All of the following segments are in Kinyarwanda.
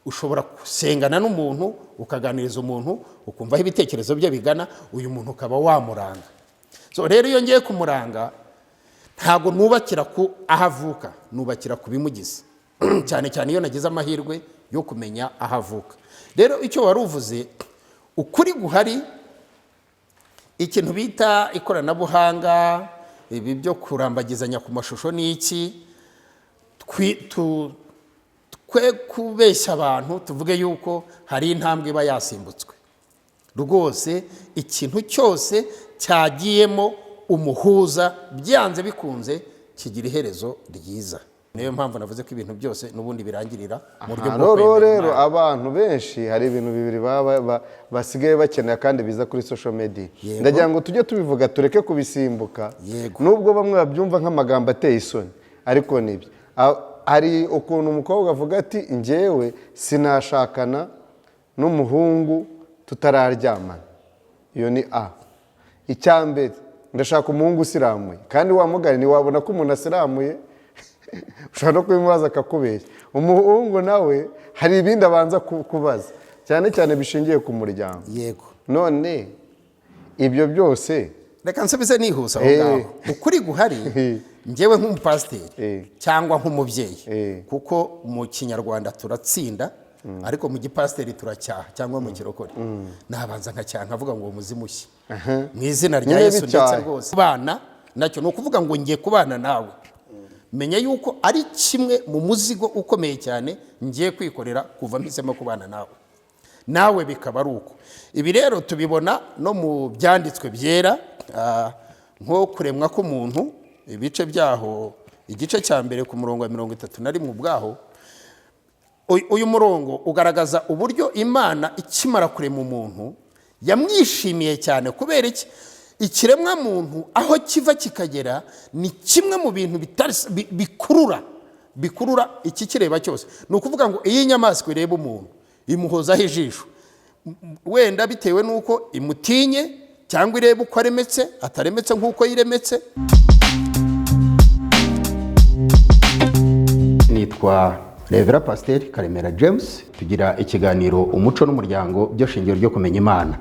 ushobora gusengana n'umuntu ukaganiriza umuntu ukumva aho ibitekerezo bye bigana, uyu muntu ukaba wamuranga. So rero iyo ngiye kumuranga ntabwo nubakira ku aho avuka, nubakira ku bimugize cyane cyane iyo nagize amahirwe yo kumenya aho avuka. Rero icyo wari uvuze ukuri guhari, ikintu bita ikoranabuhanga, ibi byo kurambagizanya ku mashusho ni iki, twe kubeshya abantu tuvuge yuko hari intambwe iba yasimbutswe. Rwose ikintu cyose cyagiyemo umuhuza byanze bikunze kigira iherezo ryiza. Niyo mpamvu navuze ko ibintu byose n'ubundi birangirira mu buryo bwo kwemera. Rero abantu benshi hari ibintu bibiri basigaye bakeneye kandi biza kuri social media. Ndagira ngo tujye tubivuga tureke kubisimbuka, nubwo bamwe babyumva nk'amagambo ateye isoni, ariko nibyo. Hari ukuntu umukobwa avuga ati njyewe sinashakana n'umuhungu tutararyamana. Iyo ni A. Icyambere, ndashaka umuhungu usiramuye, kandi wamugani ntiwabona ko umuntu asiramuye ushobora no kubimubaza akakubeshya. Umuhungu nawe hari ibindi abanza kubaza, cyane cyane bishingiye ku muryango. Yego. None ibyo byose reka nsubize nihusa aho ngaho. Ukuri guhari njyewe nk'umupasiteri cyangwa nk'umubyeyi, kuko mu kinyarwanda turatsinda ariko mu gipasiteri turacyaha cyangwa mu kirokore. Nabanza nkacyaha nkavuga ngo muzimushye mu izina rya Yesu, ndetse rwose kubana nacyo ni ukuvuga ngo ngiye kubana nawe, menya yuko ari kimwe mu muzigo ukomeye cyane ngiye kwikorera kuva mpisemo kubana nawe bikaba ari uko. Ibi rero tubibona no mu byanditswe byera, nko kuremwa k'umuntu, ibice byaho igice cya mbere ku murongo wa 31 ubwaho. Uyu murongo ugaragaza uburyo Imana ikimara kurema umuntu yamwishimiye cyane. Kubera iki? Ikiremwa muntu aho kiva kikagera ni kimwe mu bintu bikurura iki kireba cyose. Ni ukuvuga ngo iyi nyamaswa ireba umuntu imuhozaho ijisho, wenda bitewe n'uko imutinye cyangwa ireba uko aremetse ataremetse nk'uko yiremetse. Nitwa Revera Pasiteri Karemera James, tugira ikiganiro umuco n'umuryango byo shingiro ryo kumenya Imana.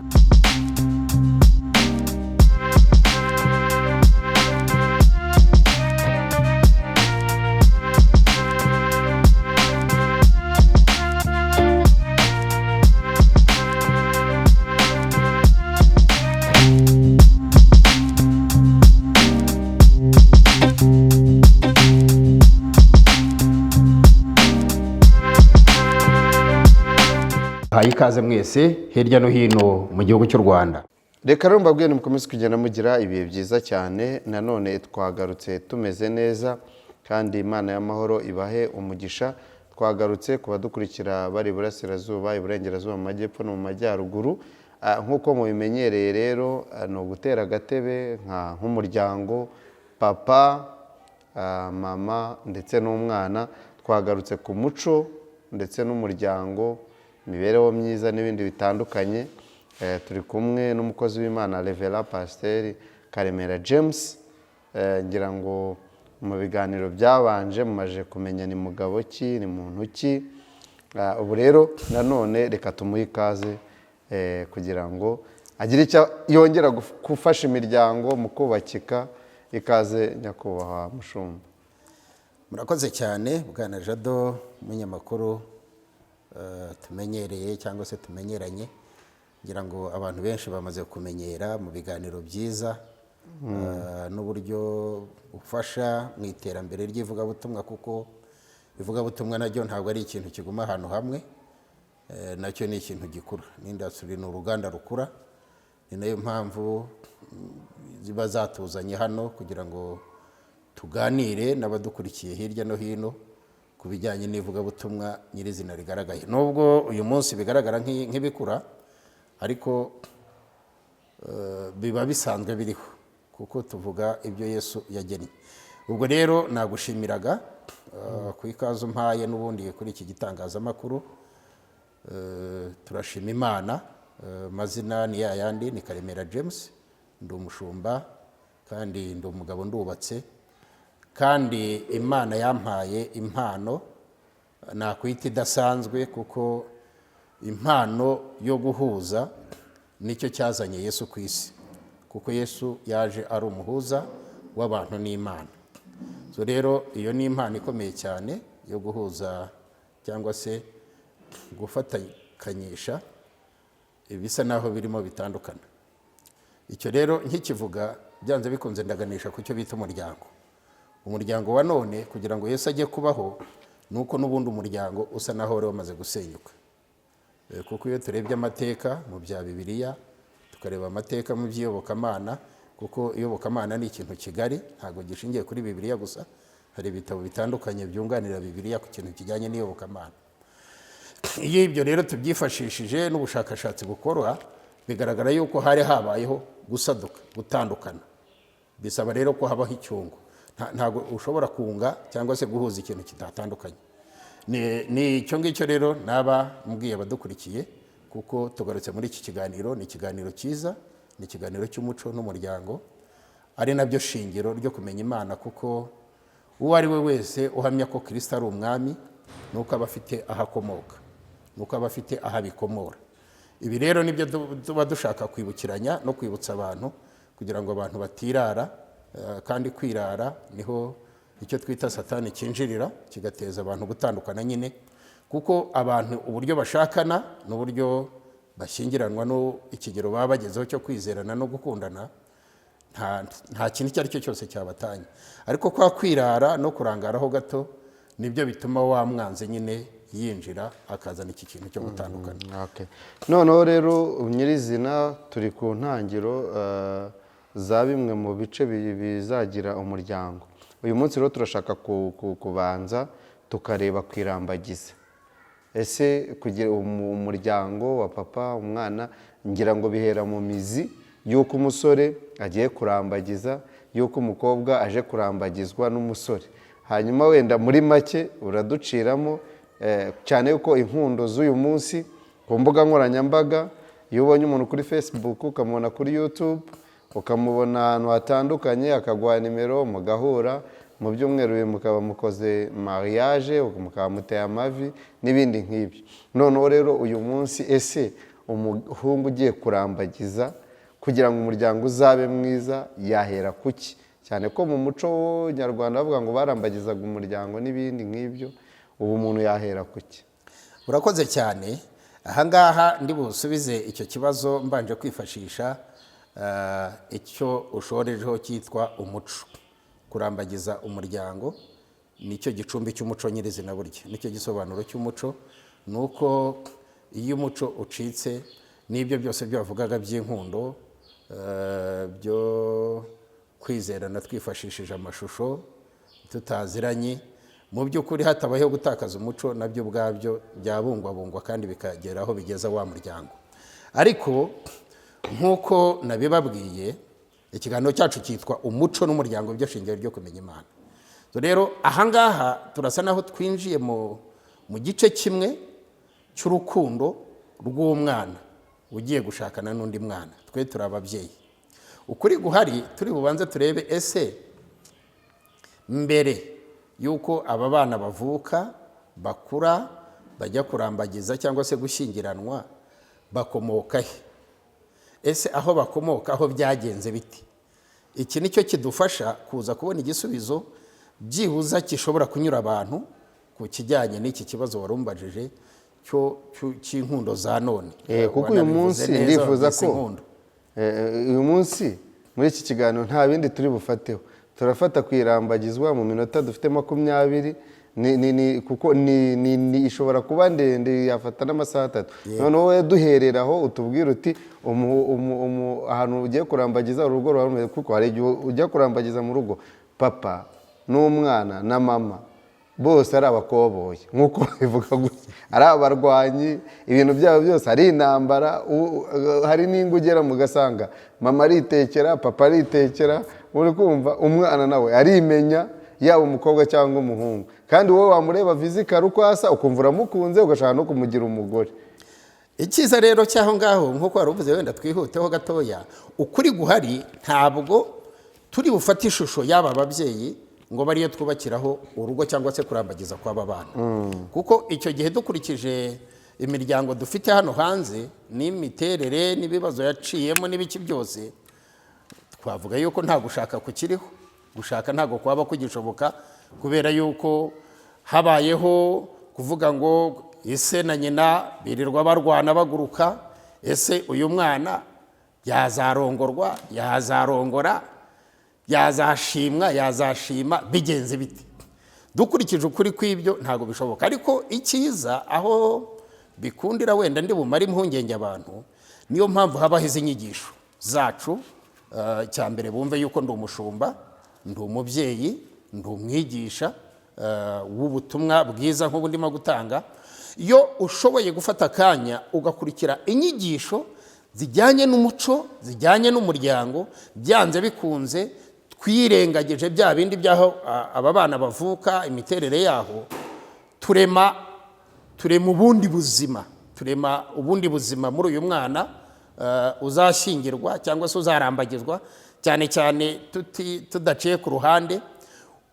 Ikaze mwese hirya no hino mu gihugu cy'u Rwanda. Reka rero mbabwiye mukomeze kugenda mugira ibihe byiza cyane. Nanone twagarutse tumeze neza kandi Imana y'amahoro ibahe umugisha. Twagarutse kubadukurikira bari burasirazuba, iburengerazuba, mu majyepfo no mu majyaruguru. Nkuko mubimenyereye rero no gutera agatebe nk'umuryango, papa, mama ndetse n'umwana. Twagarutse ku muco ndetse n'umuryango, imibereho myiza n'ibindi bitandukanye. Turi kumwe n'umukozi w'Imana Revera Pasiteri Karemera James. Ngira ngo mu biganiro byabanje mumaje kumenya ni mugabo ki, ni muntu ki. Ubu rero nanone reka tumuhe ikaze kugira ngo agire icyo yongera gufasha imiryango mu kubakika. Ikaze nyakubahwa mushumba. Murakoze cyane Bwana Jado, umunyamakuru tumenyereye cyangwa se tumenyeranye. Ngira ngo abantu benshi bamaze kumenyera mu biganiro byiza n'uburyo ufasha mu iterambere ry'ivugabutumwa, kuko ivugabutumwa naryo ntabwo ari ikintu kiguma ahantu hamwe, nacyo ni ikintu gikura. N'industry ni uruganda rukura. Ni nayo mpamvu ziba zatuzanye hano kugira ngo tuganire n'abadukurikiye hirya no hino ku bijyanye n'ivugabutumwa nyirizina rigaragaye. Nubwo uyu munsi bigaragara nk'ibikura, ariko biba bisanzwe biriho, kuko tuvuga ibyo Yesu yagennye. Ubwo rero nagushimiraga ku ikaze umpaye n'ubundi kuri iki gitangazamakuru. Turashima Imana. Mazina ni yayandi, ni Karemera James. Ndi umushumba kandi ndi umugabo ndubatse, kandi Imana yampaye impano nakwita idasanzwe, kuko impano yo guhuza nicyo cyazanye Yesu ku isi, kuko Yesu yaje ari umuhuza w'abantu n'Imana. So rero iyo ni impano ikomeye cyane yo guhuza cyangwa se gufatikanyisha ibisa naho birimo bitandukana. Icyo rero nkikivuga byanze bikunze ndaganisha ku cyo bita umuryango. Umuryango wa none kugira ngo Yesu ajye kubaho nuko n'ubundi umuryango usa naho wari wamaze gusenyuka, kuko iyo turebye amateka mu bya Bibiliya tukareba amateka mu by'iyobokamana, kuko iyobokamana ni ikintu kigari, ntabwo gishingiye kuri Bibiliya gusa, hari ibitabo bitandukanye byunganira Bibiliya ku kintu kijyanye n'iyobokamana. Iyo ibyo rero tubyifashishije n'ubushakashatsi bukorwa, bigaragara yuko hari habayeho gusaduka, gutandukana. Bisaba rero ko habaho icyungo. Ntabwo ushobora kunga cyangwa se guhuza ikintu kitatandukanye. Ni icyo ngicyo rero naba mbwiye abadukurikiye, kuko tugarutse muri iki kiganiro. Ni ikiganiro cyiza, ni ikiganiro cy'umuco n'umuryango, ari nabyo shingiro ryo kumenya Imana, kuko uwo ari we wese uhamya ko Kristo ari umwami nuko aba afite aho akomoka, nuko aba afite aho abikomora. Ibi rero nibyo tuba dushaka kwibukiranya no kwibutsa abantu, kugira ngo abantu batirara, kandi kwirara niho icyo twita Satani cyinjirira, kigateza abantu gutandukana nyine, kuko abantu uburyo bashakana n'uburyo bashyingiranwa n'ikigero baba bagezeho cyo kwizerana no gukundana, nta kintu icyo ari cyo cyose cyabatanya. Ariko kwa kwirara no kurangaraho gato nibyo bituma wa mwanzi nyine yinjira akazana iki kintu cyo gutandukana. Noneho rero nyirizina turi ku ntangiro za bimwe mu bice bizagira umuryango. Uyu munsi rero turashaka kubanza tukareba kwirambagiza. Ese kugira umuryango wa papa, umwana, ngira ngo bihera mu mizi y'uko umusore agiye kurambagiza, y'uko umukobwa aje kurambagizwa n'umusore. Hanyuma wenda muri make uraduciramo, cyane yuko inkundo z'uyu munsi ku mbuga nkoranyambaga, iyo ubonye umuntu kuri Facebook ukamubona kuri YouTube, ukamubona ahantu hatandukanye, akaguha nimero mugahura, mu byumweru bibiri mukaba mukoze mariage, mukaba muteye amavi n'ibindi nk'ibyo. Noneho rero uyu munsi, ese umuhungu ugiye kurambagiza kugira ngo umuryango uzabe mwiza yahera kuki? Cyane ko mu muco nyarwanda bavuga ngo barambagizaga umuryango n'ibindi nk'ibyo, ubu umuntu yahera kuki? Urakoze cyane. Ahangaha ndi busubize icyo kibazo mbanje kwifashisha icyo ushorejeho cyitwa umuco. Kurambagiza umuryango nicyo gicumbi cy'umuco nyirizina. Burya nicyo gisobanuro cy'umuco, nuko iyo umuco ucitse n'ibyo byose byavugaga by'inkundo, byo kwizerana twifashishije amashusho tutaziranye, mu by'ukuri hatabayeho gutakaza umuco, nabyo ubwabyo byabungwabungwa kandi bikagera aho bigeza wa muryango. Ariko nk'uko nabibabwiye, ikiganiro cyacu cyitwa umuco n'umuryango, byo shingiro ryo kumenya Imana. Rero ahangaha turasa naho twinjiye mu gice kimwe cy'urukundo rw'umwana ugiye gushakana n'undi mwana. Twe turi ababyeyi. Ukuri guhari turi bubanze turebe, ese mbere yuko aba bana bavuka, bakura, bajya kurambagiza cyangwa se gushyingiranwa, bakomoka he? Ese aho bakomoka aho byagenze biti? Iki nicyo kidufasha kuza kubona igisubizo byibuza gishobora kunyura abantu ku kijyanye n'iki kibazo warumbajije cy'inkundo za none. Kuko uyu munsi ndifuza ko uyu munsi muri iki kiganiro nta bindi turi bufateho, turafata kwirambagizwa mu minota dufite 20, kuko ishobora kuba ndende, yafata n'amasaha 3. Noneho wowe duhereraho utubwira uti ahantu ugiye kurambagiza urugo rwawe, kuko hari igihe ujya kurambagiza mu rugo papa n'umwana na mama bose ari abakoboye, nk'uko bivuga gutya, ari abarwanyi, ibintu byabo byose ari intambara. Hari n'ingo ugera mugasanga mama aritekera, papa aritekera, uri kumva umwana nawe arimenya, yaba umukobwa cyangwa umuhungu, kandi wowe wamureba vizikari uko asa ukumva uramukunze, ugashaka no kumugira umugore. Icyiza rero cyaho ngaho, nk'uko wari uvuze, wenda twihuteho gatoya, ukuri guhari ntabwo turi bufate ishusho y'aba babyeyi ngo bariyo twubakiraho urugo cyangwa se kurambagiza kw'aba bana. Kuko icyo gihe dukurikije imiryango dufite hano hanze n'imiterere n'ibibazo yaciyemo n'ibiki byose, twavuga yuko nta gushaka kukiriho. Gushaka ntabwo kwaba kugishoboka, kubera yuko habayeho kuvuga ngo ese na nyina birirwa barwana baguruka, ese uyu mwana yazarongorwa, yazarongora, yazashimwa, yazashima, bigenze bite? Dukurikije ukuri kw'ibyo ntabwo bishoboka. Ariko icyiza aho bikundira, wenda ndi bumare impungenge abantu, niyo mpamvu habaho izi nyigisho zacu. Cya mbere bumve yuko ndi umushumba, ndi umubyeyi, ndi umwigisha w'ubutumwa bwiza nk'ubu ndimo gutanga. Iyo ushoboye gufata akanya ugakurikira inyigisho zijyanye n'umuco, zijyanye n'umuryango, byanze bikunze twirengagije bya bindi by'aho aba bana bavuka, imiterere yaho, turema ubundi buzima, turema ubundi buzima muri uyu mwana uzashyingirwa cyangwa se uzarambagizwa, cyane cyane tudaciye ku ruhande.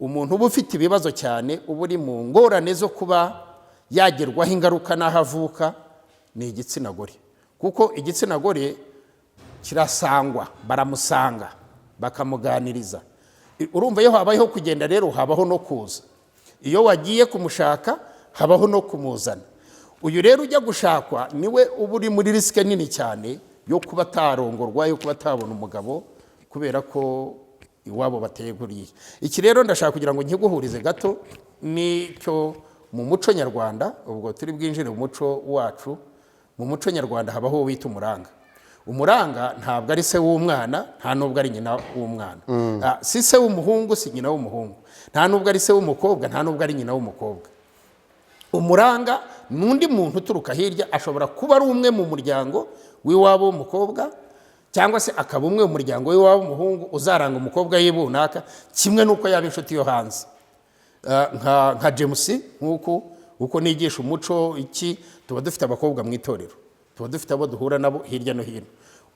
Umuntu uba ufite ibibazo cyane, uba uri mu ngorane zo kuba yagerwaho ingaruka n'aho avuka, ni igitsina gore. Kuko igitsina gore kirasangwa, baramusanga bakamuganiriza. Urumva iyo habayeho kugenda rero habaho no kuza. Iyo wagiye kumushaka habaho no kumuzana. Uyu rero ujya gushakwa niwe uba uri muri risike nini cyane yo kuba atarongorwa, yo kuba atabona umugabo, kubera ko iwabo bateye kuriya. Iki rero ndashaka kugira ngo nkiguhurize gato n'icyo mu muco nyarwanda, ubwo turi bwinjire mu muco wacu. Mu muco nyarwanda habaho wita umuranga. Umuranga ntabwo ari se w'umwana, nta nubwo ari nyina w'umwana. Si se w'umuhungu, si nyina w'umuhungu. Nta nubwo ari se w'umukobwa, nta nubwo ari nyina w'umukobwa. Umuranga n'undi muntu uturuka hirya, ashobora kuba ari umwe mu muryango w'iwabo w'umukobwa, cyangwa se akaba umwe mu muryango w'iwabo w'umuhungu uzaranga umukobwa y'ibunaka, kimwe n'uko yaba inshuti yo hanze. Nka James, uko nigisha umuco iki, tuba dufite abakobwa mu itorero, tuba dufite abo duhura nabo hirya no hino.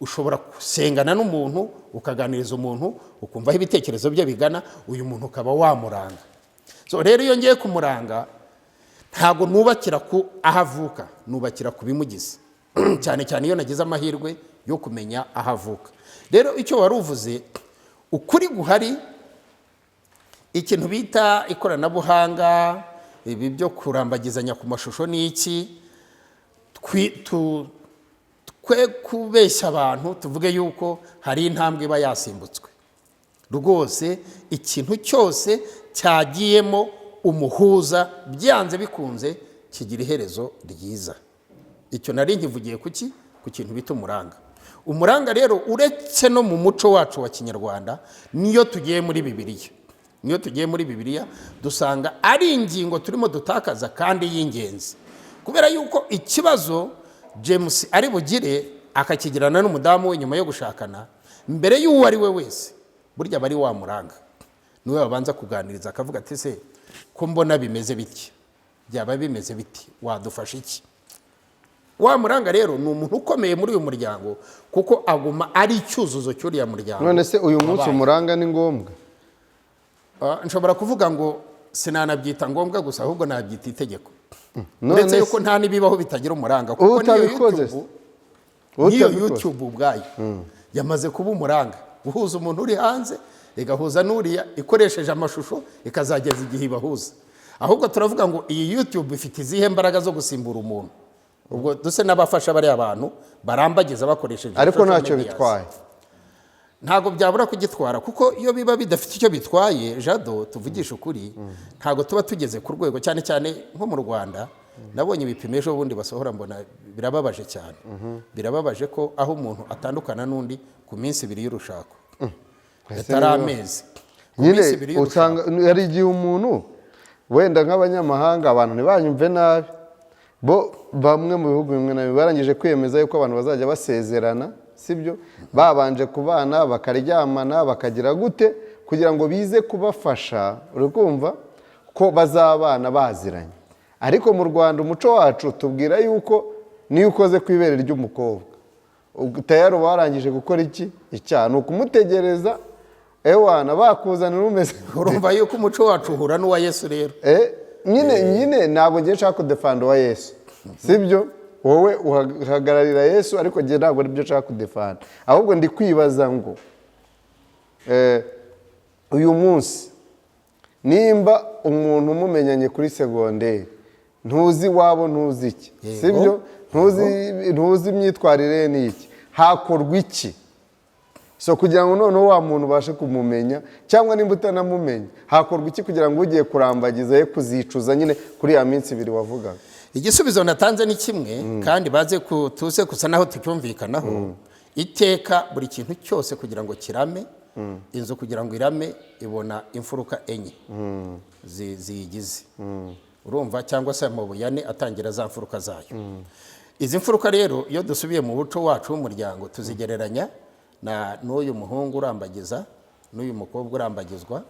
Ushobora gusengana n'umuntu, ukaganiriza umuntu, ukumva aho ibitekerezo bye bigana, uyu muntu ukaba wamuranga. So rero iyo ngiye kumuranga, ntago nubakira ku ahavuka, nubakira ku bimugize. Cyane cyane iyo nagize amahirwe yo kumenya ahavuka. Rero icyo wari uvuze, ukuri guhari, ikintu bita ikoranabuhanga, ibi byo kurambagizanya ku mashusho ni iki, twe kubeshya abantu tuvuge yuko hari intambwe iba yasimbutswe. Rwose ikintu cyose cyagiyemo umuhuza, byanze bikunze kigira iherezo ryiza. Icyo nari nkivugiye kuki? Ku kintu bita umuranga. Umuranga rero uretse no mu muco wacu wa Kinyarwanda, niyo tugiye muri Bibiliya. Niyo tugiye muri Bibiliya dusanga ari ingingo turimo dutakaza kandi y'ingenzi. Kubera yuko ikibazo James ari bugire akakigirana n'umudamu we nyuma yo gushakana, mbere y'uwo ari we wese, burya bari wamuranga. Niwe babanza kuganiriza akavuga ati se ko mbona bimeze biti, byaba bimeze biti, wadufasha iki? Wamuranga rero ni umuntu ukomeye muri uyu muryango, kuko aguma ari icyuzuzo cy'uriya muryango. None se uyu munsi umuranga ni ngombwa? Nshobora kuvuga ngo sinanabyita ngombwa gusa, ahubwo nabyita itegeko. Uretse yuko nta nibibaho bitagira umuranga, kuko niyo YouTube ubwayo yamaze kuba umuranga, guhuza umuntu uri hanze igahuza n'uriya, ikoresheje amashusho ikazageza igihe ibahuza. Ahubwo turavuga ngo iyi YouTube ifite izihe mbaraga zo gusimbura umuntu. Ubwo duse n'abafasha bari abantu barambagiza bakoresheje, ariko ntacyo bitwaye. Ntago byabura kugitwara, kuko iyo biba bidafite icyo bitwaye, Jado, tuvugisha ukuri, ntago tuba tugeze ku rwego. Cyane cyane nko mu Rwanda, nabonye ibipimisho ubundi basohora, mbona birababaje cyane. Birababaje ko aho umuntu atandukana n'undi ku minsi 2 y'urushako, atari amezi. Nyine usanga ari igihe umuntu wenda nk'abanyamahanga, abantu ntibanyumve nabi, bo bamwe mu bihugu bimwe na bimwe barangije kwiyemeza yuko abantu bazajya basezerana, sibyo, babanje kubana bakaryamana bakagira gute, kugira ngo bize kubafasha, urukumva ko bazabana baziranye. Ariko mu Rwanda umuco wacu tubwira yuko niyo ukoze ku ibere ry'umukobwa tayari warangije gukora iki? Icyaha. Ni ukumutegereza ewana bakuzanira umeze urumva yuko umuco wacu uhura n'uwa Yesu rero. nyine ntabwo ngiye nshaka kudefanda uwa Yesu sibyo, wowe uhagararira Yesu ariko ngiye ntabwo nibyo nshaka kudefanda, ahubwo ndi kwibaza ngo uyu munsi nimba umuntu umumenyanye kuri segonderi ntuzi wabo ntuzi iki sibyo, ntuzi imyitwarire n'iki, hakorwa iki so kugira ngo noneho wa muntu ubashe kumumenya, cyangwa nimba utanamumenya hakorwa iki kugira ngo ugiye kurambagiza ye kuzicuza nyine kuri ya minsi 2 wavugaga? Igisubizo natanze ni kimwe kandi baze kutuse kusa naho tucyumvikanaho. Iteka buri kintu cyose kugira ngo kirame, inzu kugira ngo irame ibona imfuruka enye ziyigize, urumva, cyangwa se mu buyane atangira za mfuruka zayo. Izi mfuruka rero iyo dusubiye mu buco wacu w'umuryango tuzigereranya na n'uyu muhungu urambagiza, n'uyu mukobwa urambagizwa,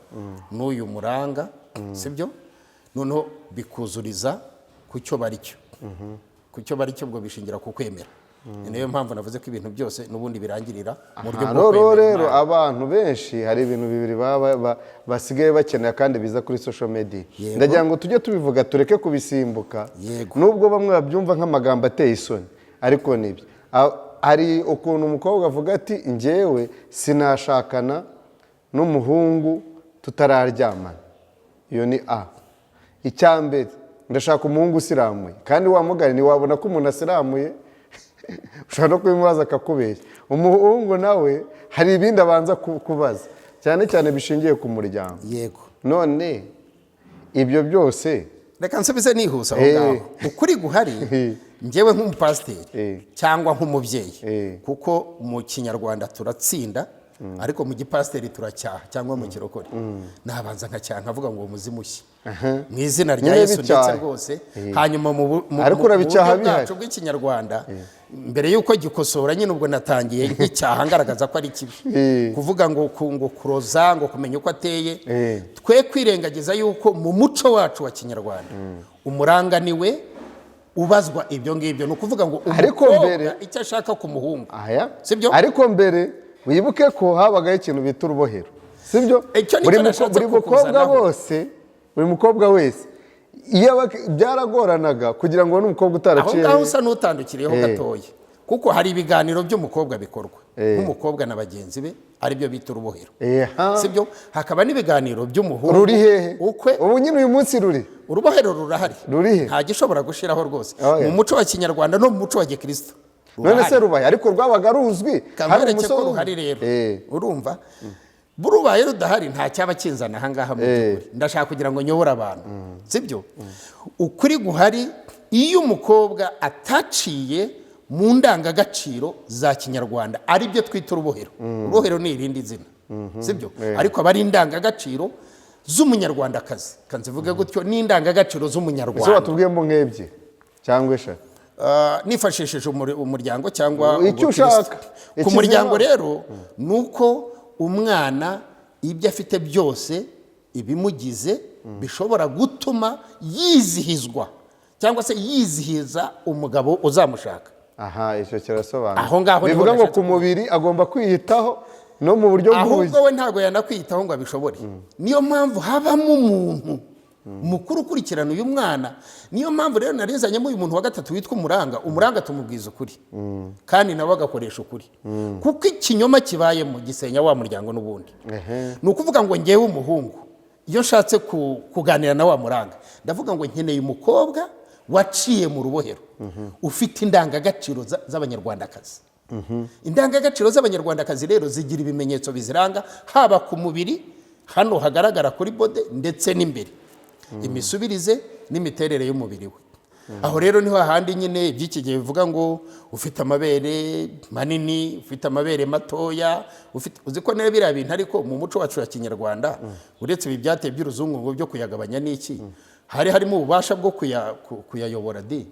n'uyu muranga, sibyo? Noneho bikuzuriza ku cyo bari cyo. Ku cyo bari cyo ubwo bishingira ku kwemera. Niyo mpamvu navuze ko ibintu byose n'ubundi birangirira mu buryo bwo kwemera. Rero abantu benshi hari ibintu bibiri basigaye bakenera kandi biza kuri social media. Ndagira ngo tujye tubivuga tureke kubisimbuka. Nubwo bamwe babyumva nk'amagambo ateye isoni, ariko nibyo. Hari ukuntu umukobwa avuga ati njyewe sinashakana n'umuhungu tutararyamana. Iyo ni A. Icyambere ndashaka umuhungu usiramuye, kandi wamugani ni wabona ko umuntu asiramuye ushobora no kubimubaza akakubeshya. Umuhungu nawe hari ibindi abanza kubaza, cyane cyane bishingiye ku muryango. Yego. None ibyo byose reka nsubize nihusa aho ngaho. Ukuri guhari njyewe nk'umupasiteri cyangwa nk'umubyeyi, kuko mu kinyarwanda turatsinda ariko mu gipasiteri turacyaha, cyangwa mu kirokore nabanza nkacyaha nkavuga ngo umuzimushye mu izina rya Yesu ndetse rwose. Hanyuma mu buryo bwacu bw'ikinyarwanda mbere y'uko gikosora nyine ubwo natangiye nk'icyaha ngaragaza ko ari kibi, kuvuga ngo kuroza, ngo kumenya uko ateye. Twe kwirengagiza yuko mu muco wacu wa kinyarwanda umuranga niwe ubazwa ibyo ngibyo, ni ukuvuga ngo umukobwa icyo ashaka ku muhungu, sibyo? Ariko mbere wibuke ko habagaho ikintu bita urubohero, sibyo? Buri mukobwa wese iyo byaragoranaga kugira ngo n'umukobwa utaraciye. Aho usa n'utandukiriyeho gatoya, kuko hari ibiganiro by'umukobwa bikorwa nk'umukobwa na bagenzi be, aribyo bita urubohero, sibyo? Hakaba n'ibiganiro by'umuhungu. Ruri hehe? Ukwe. Ubu nyine uyu munsi urubohero rurahari, nta gishobora gushiraho rwose mu muco wa kinyarwanda no mu muco wa gikristo. None se rubaye, ariko rwabaga ruzwi hari umusore ruhari rero, urumva? Burubaye rudahari nta cyaba kinzana aha ngaha mu by'ukuri. Ndashaka kugira ngo nyobore abantu, sibyo? Ukuri guhari iyo umukobwa ataciye mu ndangagaciro za kinyarwanda, aribyo twita urubohero. Urubohero ni irindi zina, sibyo? Ariko aba ari indangagaciro z'umunyarwandakazi, kanzivuge gutyo, ni indangagaciro z'umunyarwanda. Ese watubwiyemo nk'ebyiri cyangwa eshatu? Nifashishije umuryango cyangwa icyo ushaka. Ku muryango rero nuko umwana ibyo afite byose ibimugize bishobora gutuma yizihizwa cyangwa se yizihiza umugabo uzamushaka. Icyo kirasobanura. Aho ngaho bivuga ngo ku mubiri agomba kwiyitaho no mu buryo bw'ubuzima. Ahubwo we ntabwo yanakwiyitaho ngo abishobore. Niyo mpamvu habamo umuntu mukuru ukurikirana uyu mwana. Niyo mpamvu rero narizanyemo uyu muntu wa gatatu witwa umuranga tumubwiza ukuri, kandi nawe agakoresha ukuri, kuko ikinyoma kibayemo gisenya wa muryango n'ubundi. Ni ukuvuga ngo ngewe umuhungu iyo nshatse kuganira na wa muranga ndavuga ngo nkeneye umukobwa waciye mu rubohero, ufite indangagaciro z'abanyarwandakazi. Indangagaciro z'abanyarwandakazi rero zigira ibimenyetso biziranga, haba ku mubiri hano hagaragara kuri bode ndetse n'imbere, imisubirize n'imiterere y'umubiri we. Aho rero niho hahandi nyine iby'iki gihe bivuga ngo ufite amabere manini, ufite amabere matoya, uzi ko nere biriya bintu, ariko mu muco wacu wa kinyarwanda uretse ibi byateye by'uruzungu ngo byo kuyagabanya n'iki, hari harimo ububasha bwo kuyayobora di.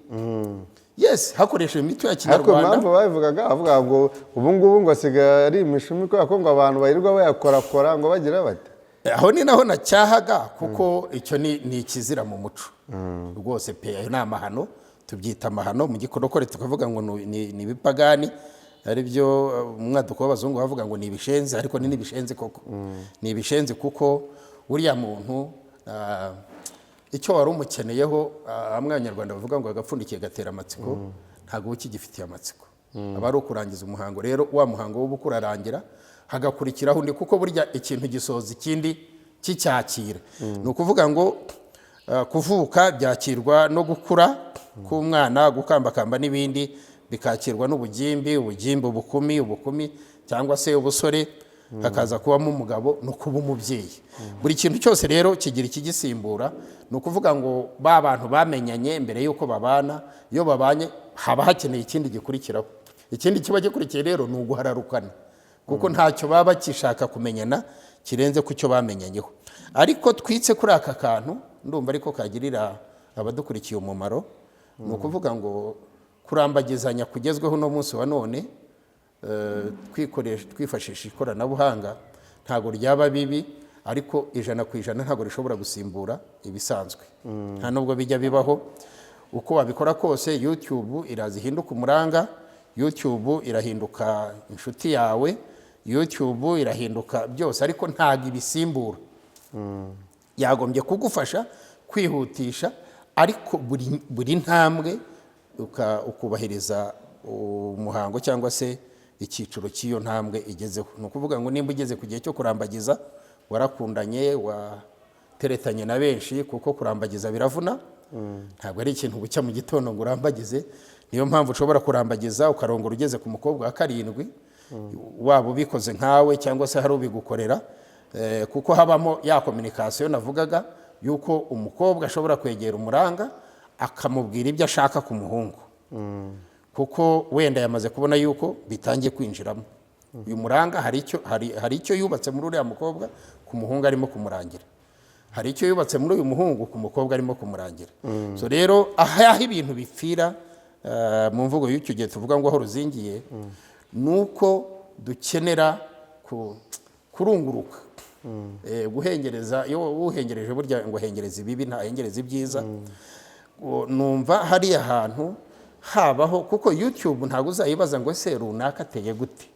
Yes, hakoresheje imiti ya kinyarwanda. Ariko bavugaga avuga ngo ubu ngubu ngo asigaye ari imishumi, ko ngo abantu bayirirwa bayakorakora ngo bagira bate. Aho ni naho nacyahaga, kuko icyo ni ikizira mu muco rwose pe. Ayo ni amahano, tubyita amahano mu gikorokore tukavuga ngo ni ibipagani, ari byo umwaduko w'abazungu bavuga ngo ni ibishenzi, ariko ni n'ibishenzi koko. Ni ibishenzi kuko uriya muntu icyo wari umukeneyeho, hamwe abanyarwanda bavuga ngo agapfundikiye gatera amatsiko, ntabwo ukigifitiye amatsiko. Aba ari ukurangiza umuhango. Rero wa muhango w'ubukwe urarangira, hagakurikiraho undi, kuko burya ikintu gisoza ikindi kicyakira. Ni ukuvuga ngo kuvuka byakirwa no gukura k'umwana, gukambakamba n'ibindi bikakirwa n'ubugimbi, ubukumi cyangwa se ubusore, hakaza kubamo umugabo no kuba umubyeyi. Buri kintu cyose rero kigira ikigisimbura. Ni ukuvuga ngo ba bantu bamenyanye mbere y'uko babana, iyo babanye haba hakeneye ikindi gikurikiraho. Ikindi kiba gikurikiye rero ni uguhararukana, kuko ntacyo baba bakishaka kumenyana kirenze ku cyo bamenyanyeho. Ariko twitse kuri aka kantu, ndumva ariko kagirira abadukurikiye umumaro. Ni ukuvuga ngo kurambagizanya kugezweho no munsi wa none, twifashisha ikoranabuhanga, ntabwo ryaba bibi, ariko 100% ntabwo rishobora gusimbura ibisanzwe. Nta nubwo bijya bibaho. Uko wabikora kose, YouTube iraza ihinduka umuranga, YouTube irahinduka inshuti yawe, YouTube irahinduka byose, ariko ntabwo ibisimbura. Yagombye kugufasha kwihutisha, ariko buri ntambwe ukubahiriza umuhango cyangwa se icyiciro cy'iyo ntambwe igezeho. Ni ukuvuga ngo nimba ugeze ku gihe cyo kurambagiza, warakundanye, wateretanye na benshi, kuko kurambagiza biravuna. Ntabwo ari ikintu bucya mu gitondo ngo urambagize. Niyo mpamvu ushobora kurambagiza ukarongora ugeze ku mukobwa wa 7, waba ubikoze nkawe cyangwa se hari ubigukorera, kuko habamo ya communication navugaga, yuko umukobwa ashobora kwegera umuranga akamubwira ibyo ashaka ku muhungu, kuko wenda yamaze kubona yuko bitangiye kwinjiramo. Uyu muranga hari icyo yubatse muri uriya mukobwa ku muhungu arimo kumurangira, hari icyo yubatse muri uyu muhungu ku mukobwa arimo kumurangira. So rero aho ibintu bipfira, mu mvugo y'icyo gihe tuvuga ngo aho ruzingiye, nuko dukenera kurunguruka, guhengereza. Iyo uhengereje burya ngo hengereza ibibi ntahengereza ibyiza. Numva hari ahantu habaho, kuko YouTube ntabwo uzayibaza ngo ese runaka ateye gute,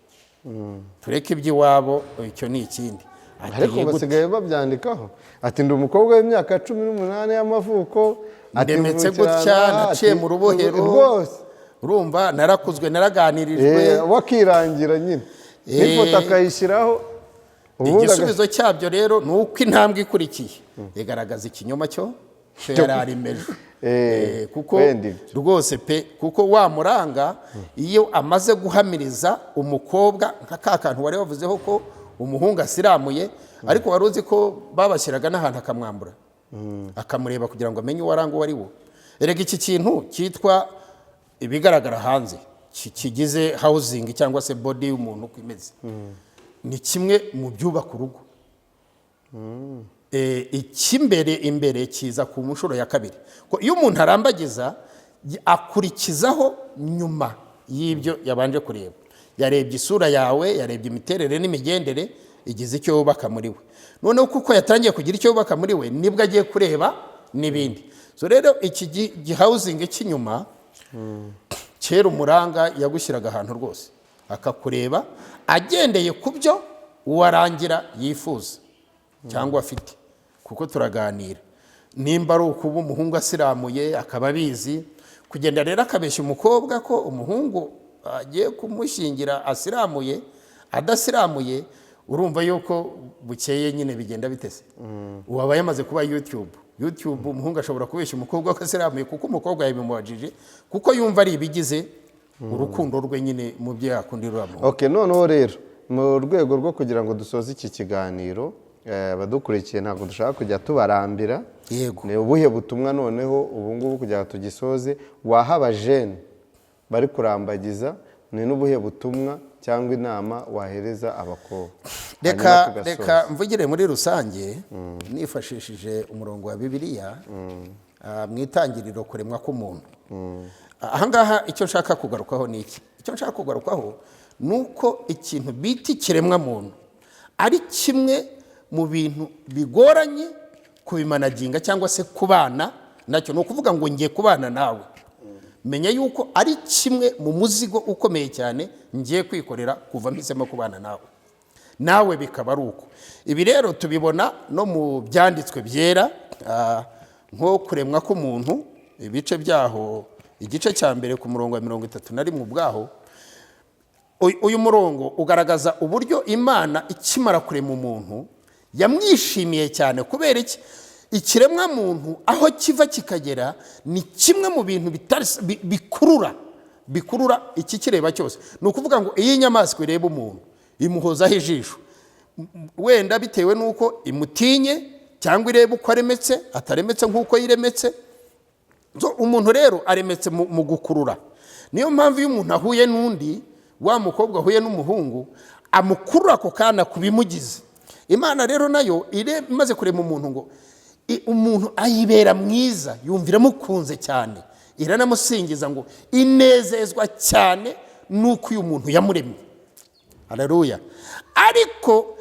tureke iby'iwabo, icyo ni ikindi. Ariko basigaye babyandikaho ati ndi umukobwa w'imyaka 18 y'amavuko, ndemetse gutya, naciye mu rubohero rwose, urumva narakuzwe, naraganirijwe, wakirangira nyine n'ifoto akayishyiraho. Igisubizo cyabyo rero ni uko intambwe ikurikiye igaragaza ikinyoma cyo yararimeje. Kuko rwose pe, kuko wamuranga iyo amaze guhamiriza umukobwa nka ka kantu wari wavuzeho ko umuhungu asiramuye, ariko wari uzi ko babashyiraga n'ahantu akamwambura, akamureba kugira ngo amenye uwaranga uwo ari wo. Erega iki kintu cyitwa ibigaragara hanze, kigize housing cyangwa se body y'umuntu uko imeze, ni kimwe mu byubaka urugo. Imbere kiza ku nshuro ya 2. Iyo umuntu arambagiza akurikizaho nyuma y'ibyo yabanje kureba. Yarebye isura yawe, yarebye imiterere n'imigendere, igize icyo yubaka muri we. Noneho kuko yatangiye kugira icyo yubaka muri we, nibwo agiye kureba n'ibindi. So rero iki housing cy'inyuma, kera umuranga yagushyiraga ahantu rwose, akakureba agendeye ku byo uwarangira yifuza cyangwa afite, kuko turaganira. Nimba ari ukuba umuhungu asiramuye akaba abizi, kugenda rero akabeshya umukobwa ko umuhungu agiye kumushyingira asiramuye, adasiramuye, urumva yuko bukeye nyine bigenda bitese. Uwaba yamaze kuba YouTube, umuhungu ashobora kubeshya umukobwa ko asiramuye kuko umukobwa yabimubajije, kuko yumva ari ibigize urukundo rwe nyine mu byo yakundira umuntu. Okay, noneho rero mu rwego rwo kugira ngo dusoze iki kiganiro, abadukurikiye ntabwo dushaka kujya tubarambira. Yego. Ni ubuhe butumwa noneho ubu ngubu kugira ngo tugisoze waha abajene bari kurambagiza, ni n'ubuhe butumwa cyangwa inama wahereza abakobwa? Reka mvugire muri rusange, nifashishije umurongo wa Bibiliya, mu itangiriro kuremwa k'umuntu. Ahangaha icyo nshaka kugarukaho ni iki? Icyo nshaka kugarukaho nuko ikintu bita ikiremwa muntu ari kimwe mu bintu bigoranye kubimanaginga cyangwa se kubana nacyo. Ni ukuvuga ngo ngiye kubana nawe, menya yuko ari kimwe mu muzigo ukomeye cyane ngiye kwikorera kuva mpisemo kubana nawe bikaba ari uko. Ibi rero tubibona no mu byanditswe byera, nko kuremwa k'umuntu, ibice byaho, igice cya mbere ku murongo wa 31 ubwaho. Uyu murongo ugaragaza uburyo Imana ikimara kurema umuntu yamwishimiye cyane. Kubera iki? Ikiremwa muntu aho kiva kikagera ni kimwe mu bintu bikurura iki kireba cyose. Ni ukuvuga ngo iyi nyamaswa ireba umuntu imuhozaho ijisho, wenda bitewe n'uko imutinye cyangwa ireba uko aremetse, ataremetse nk'uko yiremetse. Umuntu rero aremetse mu gukurura. Niyo mpamvu iyo umuntu ahuye n'undi, wa mukobwa ahuye n'umuhungu, amukurura ako kana kubimugize. Imana rero nayo imaze kurema umuntu ngo umuntu ayibera mwiza, yumvira mukunze cyane, iranamusingiza ngo inezezwa cyane nuko uyu muntu yamuremye. Haleluya. Ariko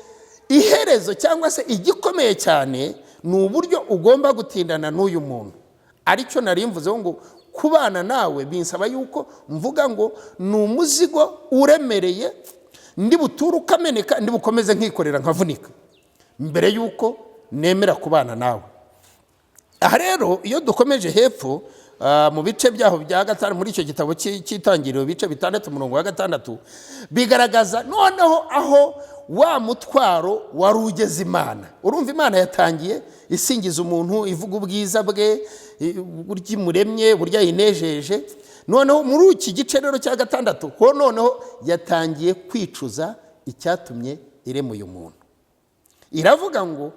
iherezo cyangwa se igikomeye cyane ni uburyo ugomba gutindana n'uyu muntu. Aricyo nari mvuzeho ngo kubana nawe binsaba yuko mvuga ngo ni umuzigo uremereye, ndi buture ukameneka, ndi bukomeze nkikorera nkavunika mbere yuko nemera kubana nawe. Aha rero iyo dukomeje hepfo mu bice byaho bya gatanu muri icyo gitabo cy'itangiriro, bice 6 umurongo wa 6, bigaragaza noneho aho wa mutwaro wari ugeze Imana. Urumva Imana yatangiye isingiza umuntu, ivuga ubwiza bwe, burya imuremye, burya yinejeje. Noneho muri iki gice rero cya 6 ho noneho yatangiye kwicuza icyatumye irema uyu muntu. Iravuga ngo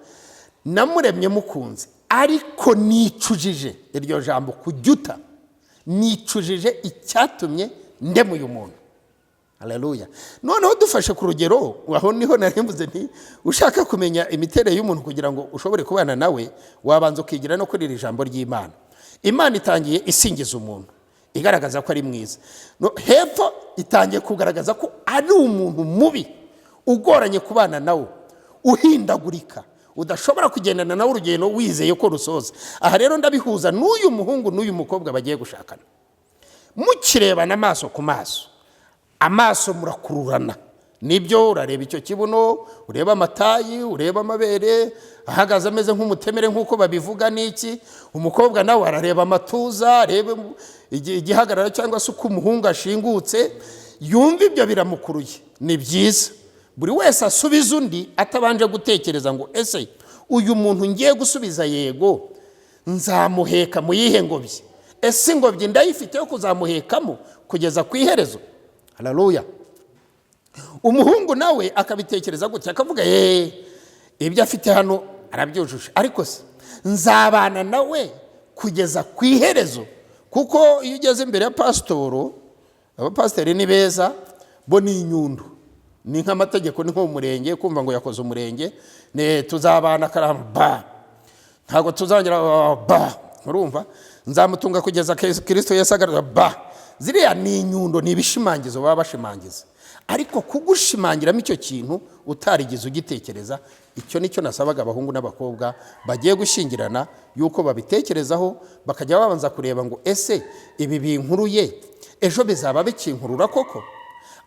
namuremye mukunze, ariko nicujije. Iryo jambo kujuta, nicujije icyatumye ndema uyu muntu. Haleluya. Noneho dufashe ku rugero, aho niho narimbuze nti ushaka kumenya imiterere y'umuntu kugira ngo ushobore kubana nawe, wabanza ukigira no kuri iri jambo ry'Imana. Imana itangiye isingiza umuntu, igaragaza ko ari mwiza. Hepfo itangiye kugaragaza ko ari umuntu mubi, ugoranye kubana nawe, uhindagurika, udashobora kugendana nawe urugendo wizeye ko rusoza. Aha rero ndabihuza n'uyu muhungu n'uyu mukobwa bagiye gushakana. Mukirebana amaso ku maso, amaso murakururana. Nibyo, urareba icyo kibuno, ureba amatayi, ureba amabere ahagaze ameze nk'umutemere nk'uko babivuga n'iki. Umukobwa nawe arareba amatuza, arebe igihagarara cyangwa se uko umuhungu ashingutse, yumva ibyo biramukuruye. Ni byiza buri wese asubiza undi atabanje gutekereza ngo ese uyu muntu ngiye gusubiza yego nzamuheka mu yihe ngobyi, ese ingobyi ndayifite yo kuzamuhekamo kugeza ku iherezo. Haleluya. Umuhungu nawe akabitekereza gutya, akavuga ibyo afite hano arabyujuje, ariko se nzabana nawe kugeza ku iherezo. Kuko iyo ugeze imbere ya pasitoro, abapasiteri ni beza, bo ni inyundo, ni nk'amategeko, ni nko mu murenge kumva ngo yakoze umurenge, tuzabana karamba, ntabwo tuzongera urumva, nzamutunga kugeza Kristo Yesu agaragara. Ziriya ni inyundo, ni ibishimangizo baba bashimangiza. Ariko kugushimangiramo icyo kintu utarigize ugitekereza, icyo nicyo nasabaga abahungu n'abakobwa bagiye gushingirana, yuko babitekerezaho bakajya babanza kureba ngo ese ibi binkuruye ejo bizaba bikinkurura koko?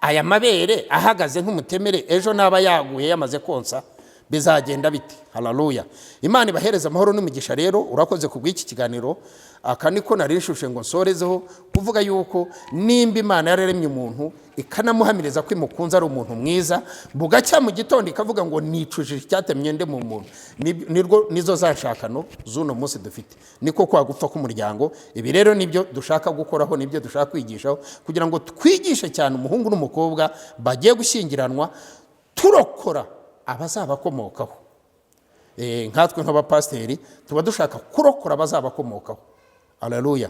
Aya mabere ahagaze nk'umutemere ejo naba yaguye yamaze konsa bizagenda bite? Haleluya. Imana ibahereza amahoro n'umugisha. Rero urakoze kubw'iki kiganiro, aka niko narishushe ngo nsorezeho kuvuga yuko nimba Imana yararemye umuntu ikanamuhamiriza ko imukunze ari umuntu mwiza, bugacya mu gitondo ikavuga ngo nicujije icyatemye nde mu muntu, nizo zanshakano z'uno munsi dufite. Niko kwagupfa k'umuryango. Ibi rero nibyo dushaka gukoraho, nibyo dushaka kwigishaho, kugira ngo twigishe cyane umuhungu n'umukobwa bagiye gushyingiranwa, turokora abazabakomokaho. Nkatwe nk'abapasiteri tuba dushaka kurokora abazabakomokaho. Haleluya.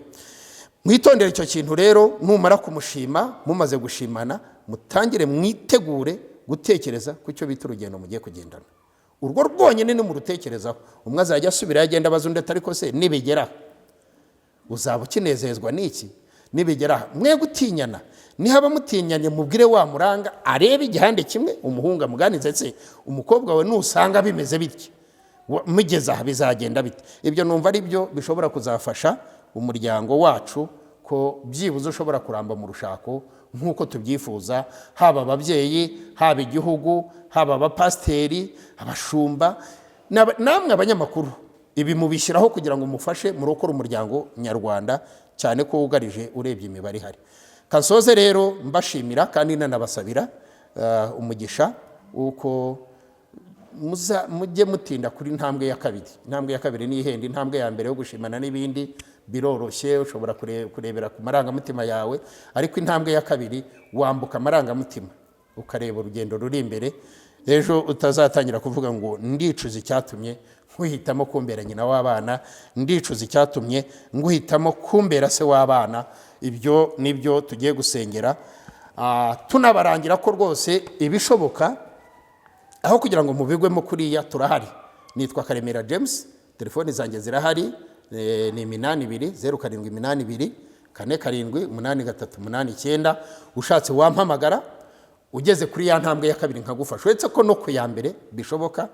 Mwitondere icyo kintu rero. Numara kumushima, mumaze gushimana, mutangire mwitegure gutekereza ku cyo bita urugendo mugiye kugendana. Urwo rwonyine ni mu rutekerezaho. Umwe azajya asubira yagenda abaza undi ariko se nibigera uzaba ukinezezwa n'iki? Nibigera mwe gutinyana, nihaba mutinyanye mubwire wa muranga arebe igihande kimwe, umuhungu amuganize se umukobwa we nusanga bimeze bityo mugeza bizagenda bite. Ibyo numva ari byo bishobora kuzafasha umuryango wacu ko byibuze ushobora kuramba mu rushako nk'uko tubyifuza, haba ababyeyi, haba igihugu, haba abapasiteri, abashumba, namwe abanyamakuru. Ibi mubishyiraho kugira ngo mufashe murokore umuryango nyarwanda, cyane ko wugarije urebye imibare ihari. Kansoze rero mbashimira kandi nanabasabira umugisha uko mujye mutinda kuri intambwe ya kabiri. Intambwe ya kabiri ni ihenda, intambwe ya mbere yo gushimana n'ibindi biroroshye, ushobora kurebera ku marangamutima yawe, ariko intambwe ya kabiri wambuka amarangamutima ukareba urugendo ruri imbere. Ejo utazatangira kuvuga ngo ndicuza icyatumye nguhitamo kumbera nyina w'abana, ndicuza icyatumye nguhitamo kumbera se w'abana. Ibyo nibyo tugiye gusengera, tunabarangira ko rwose ibishoboka, aho kugira ngo mubigwemo kuriya turahari. Nitwa Karemera James, telefoni zanjye zirahari, ni 82 0782 47 8389. Ushatse wampamagara, ugeze kuri ya ntambwe ya kabiri nkagufasha. Uretse ko no ku ya mbere bishoboka,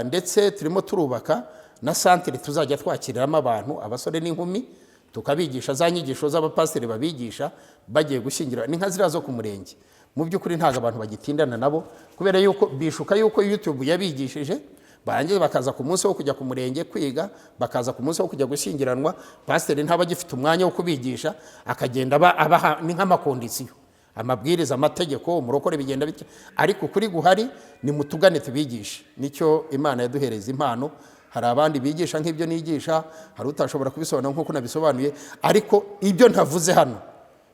ndetse turimo turubaka na santere tuzajya twakiriramo abantu, abasore n'inkumi, tukabigisha za nyigisho z'abapasiteri babigisha bagiye gushyingira. Ni nka ziriya zo ku murenge. Mu by'ukuri ntabwo abantu bagitindana nabo, kubera yuko bishuka yuko YouTube yabigishije, barangiza bakaza ku munsi wo kujya ku murenge kwiga, bakaza ku munsi wo kujya gushyingiranwa, pasiteri ntaba agifite umwanya wo kubigisha, akagenda abaha ni nk'amakondisiyo, amabwiriza, amategeko, umurokore bigenda bityo. Ariko kuri guhari ni mutugane tubigishe. Nicyo Imana yaduhereza impano. Hari abandi bigisha nk'ibyo nigisha, hari utashobora kubisobanura nk'uko nabisobanuye, ariko ibyo ntavuze hano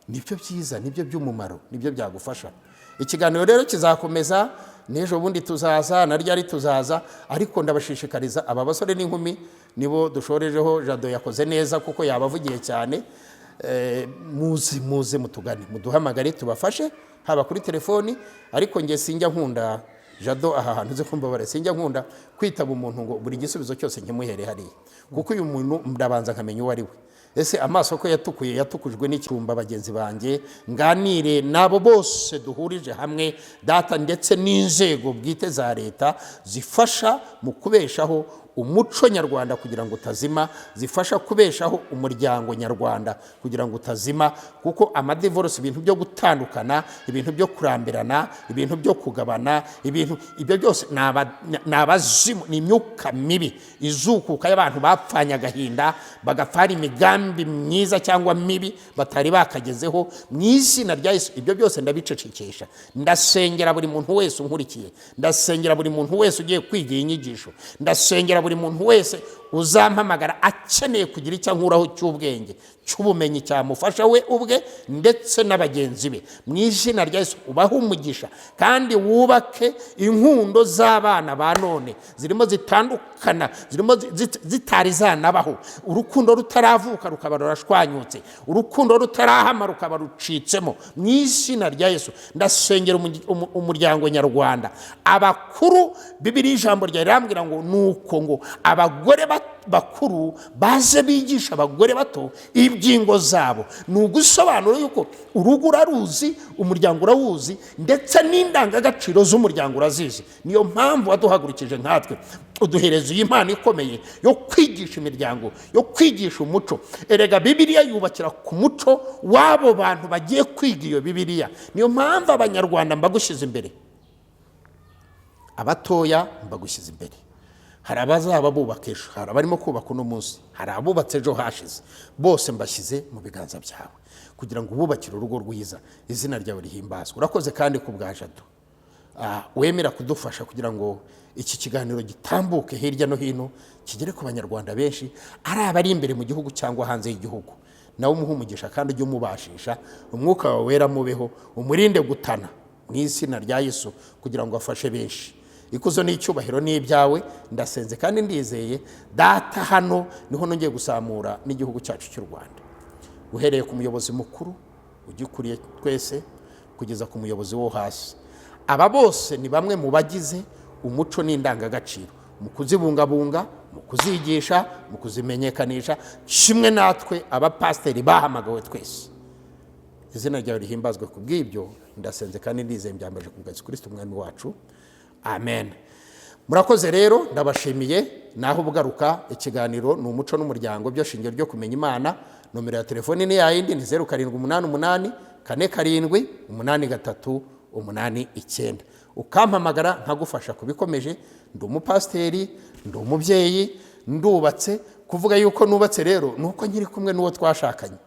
nibyo byiza, nibyo by'umumaro, nibyo byagufasha. Ikiganiro rero kizakomeza, n'ejo bundi tuzaza, na ryari tuzaza, ariko ndabashishikariza aba basore n'inkumi nibo dushorejeho. Jado yakoze neza kuko yabavugiye cyane. Muze mutugane, muduhamagare tubafashe, haba kuri telefoni. Ariko nge sinjya nkunda Jado aha hantu ze kumbabare, sinjya nkunda kwitaba umuntu ngo buri gisubizo cyose nkimuhere hariya, kuko uyu muntu ndabanza nkamenya uwo ari we. Ese amaso ko yatukujwe n'ikirumba bagenzi banjye, nganire nabo bose duhurije hamwe, data ndetse n'inzego bwite za leta zifasha mu kubeshaho umuco nyarwanda kugira ngo utazima, zifasha kubeshaho umuryango nyarwanda kugira ngo utazima. Kuko amadivorce, ibintu byo gutandukana, ibintu byo kurambirana, ibintu byo kugabana, ibyo byose ni abazimu, ni imyuka mibi izukuka y'abantu bapfanye agahinda, bagafara imigambi myiza cyangwa mibi batari bakagezeho. Mu izina rya Yesu ibyo byose ndabicecekesha. Ndasengera buri muntu wese unkurikiye, ndasengera buri muntu wese ugiye kwiga inyigisho, ndasengera buri muntu wese uzampamagara akeneye kugira icyo ankuraho cy'ubwenge, cy'ubumenyi, cyamufasha we ubwe ndetse n'abagenzi be. Mu izina rya Yesu ubahe umugisha, kandi wubake inkundo z'abana ba none zirimo zitandukana, zirimo zitari zanabaho. Urukundo rutaravuka rukaba rurashwanyutse, urukundo rutarahama rukaba rucitsemo. Mu izina rya Yesu ndasengera umuryango nyarwanda. Abakuru, Bibiliya ijambo rya rirambwira ngo nuko ngo abagore bakuru baze bigisha abagore bato ibyingo zabo. Ni ugusobanura yuko urugo uraruzi, umuryango urawuzi, ndetse n'indangagaciro z'umuryango urazizi. Niyo mpamvu waduhagurukije nkatwe, uduhereza iyi mpano ikomeye yo kwigisha imiryango, yo kwigisha umuco. Erega Bibiliya yubakira ku muco w'abo bantu bagiye kwiga iyo Bibiliya. Niyo mpamvu abanyarwanda mbagushyize imbere, abatoya mbagushyize imbere. Hari abazaba bubaka ejo, hari abarimo kubaka uno munsi, hari abubatse ejo hashize. Bose mbashyize mu biganza byawe kugira ngo ububakire urugo rwiza, izina ryawe rihimbazwe. Urakoze kandi ku bwa Jado, wemera kudufasha kugira ngo iki kiganiro gitambuke hirya no hino, kigere ku banyarwanda benshi, ari abari imbere mu gihugu cyangwa hanze y'igihugu. Nawe umuhe umugisha kandi ujye umubashisha, umwuka wawe wera mubeho, umurinde gutana mu izina rya Yesu, kugira ngo afashe benshi. Ikuzo n'icyubahiro ni ibyawe. Ndasenze kandi ndizeye data, hano niho nongeye gusamura n'igihugu cyacu cy'u Rwanda, uhereye ku muyobozi mukuru ugikuriye twese kugeza ku muyobozi wo hasi. Aba bose ni bamwe mu bagize umuco n'indangagaciro, mu kuzibungabunga, mu kuzigisha, mu kuzimenyekanisha, kimwe natwe abapasiteri bahamagawe twese. Izina ryawe rihimbazwe ku bw'ibyo. Ndasenze kandi ndizeye mbyambaje ku bwa Yesu Kristo umwami wacu. Amen. Murakoze rero, ndabashimiye. Naho ubugaruka, ikiganiro ni umuco n'umuryango, byo shingiro ryo kumenya Imana. nomero ya telefoni ni yayindi, ni 0788 47 83 89. ukampamagara nkagufasha kubikomeje. Ndi umupasiteri, ndi umubyeyi, ndubatse. Kuvuga yuko nubatse rero nuko nkiri kumwe n'uwo twashakanye.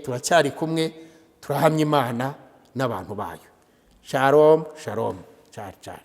Turacyari kumwe, turahamya Imana n'abantu bayo. Shalom, shalom, cyari cyari.